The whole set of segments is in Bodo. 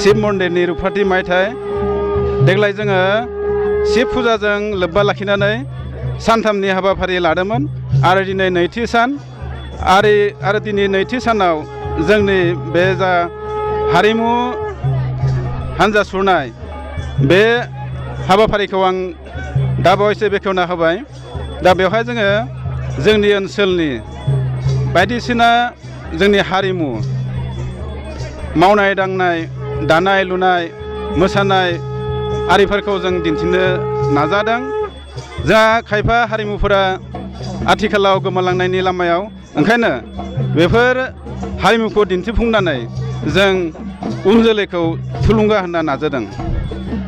शिव मन्दिरनि रुपपाथि मायथाइ देग्लाय जोङो शिब फुजाजों लोब्बा लाखिनानै सानथामनि हाबाफारि लादोंमोन आरो दिनै नैथि सान आरो दिनै नैथि सानाव जोंनि बे जा हारिमु हान्जा सुरनाय बे हाबाफारिखौ आं दा बावैसो बेखेवना होबाय। दा बेवहाय जोङो जोंनि ओनसोलनि बायदिसिना जोंनि हारिमु मावनाय दांनाय दानाय लुनाय मोसानाय आरिफोरखौ जों दिन्थिनो नाजादों। जोंहा खायफा हारिमुफोरा आथिखालाव गोमालांनायनि लामायाव, ओंखायनो बेफोर हारिमुखौ दिन्थिफुंनानै जों उन जोलैखौ थुलुंगा होनो नाजादों।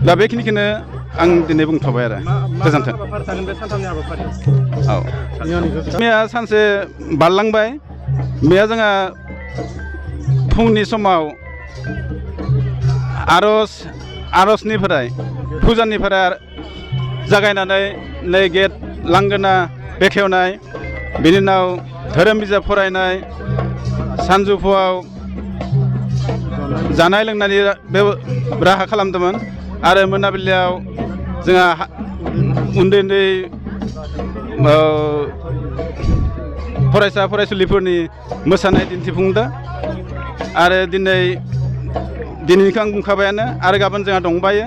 दा बेखिनिखौनो आं दिनै बुंथ'बाय आरो गोजोन्थों। औ मैया सानसे बारलांबाय। मैया जोंहा फुंनि समाव आर'जनिफ्राय फुजानिफ्राय जागायनानै नै गेट लांगोना बेखेवनाय, बिनि उनाव धोरोम बिजाब फरायनाय, सानजौफुआव जानाय लोंनायनि राहा खालामदोंमोन आरो मोनाबिलियाव जोंहा उन्दै उन्दै फरायसा फरायसुलिफोरनि मोसानाय दिन्थिफुंदों। आरो दिनैनिखौ आं बुंखाबायानो, आरो गाबोन जोंहा दंबायो।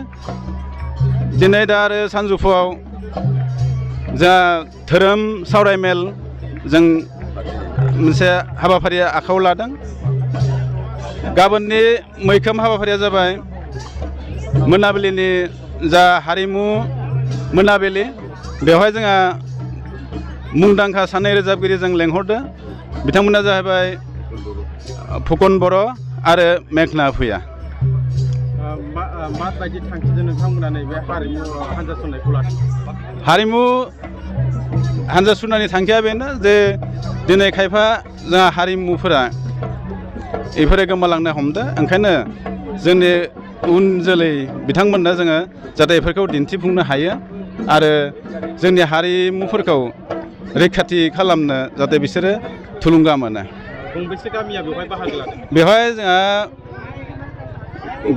दिनै दा आरो सानजौफुआव जोंहा धोरोम सावरायमेल जों मोनसे हाबाफारि आखायाव लादों। गाबोननि मैखोम हाबाफारिया जाबाय मोनाबिलिनि जा हारिमु मोनाबिलि। बेवहाय जोंहा मुंदांखा सानै रोजाबगिरि जों लेंहरदों। बिथांमोना जाहैबाय फुकन बर' आरो मेघना भुया। माबायदि थांखिजों नोंथांमोना नैबे हारिमु हान्जा सुरनायखौ लादों? हारिमु हान्जा सुरनायनि थांखिया बेनो जे दिनै खायफा जोंहा हारिमुफोरा बेफोरो गोमालांनो हमदों। ओंखायनो जोंनि उन जोलै बिथांमोननो जोङो जाहाथे बेफोरखौ दिन्थिफुंनो हायो आरो जोंनि हारिमुफोरखौ रैखाथि खालामनो जाहाथे बिसोरो थुलुंगा मोनो। गंबेसे गामिया बेवहाय बाहागो लादों? बेवहाय जोंहा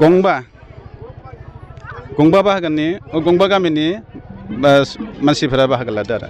गंबा गामिनि मानसिफोरा बाहागो लादों आरो।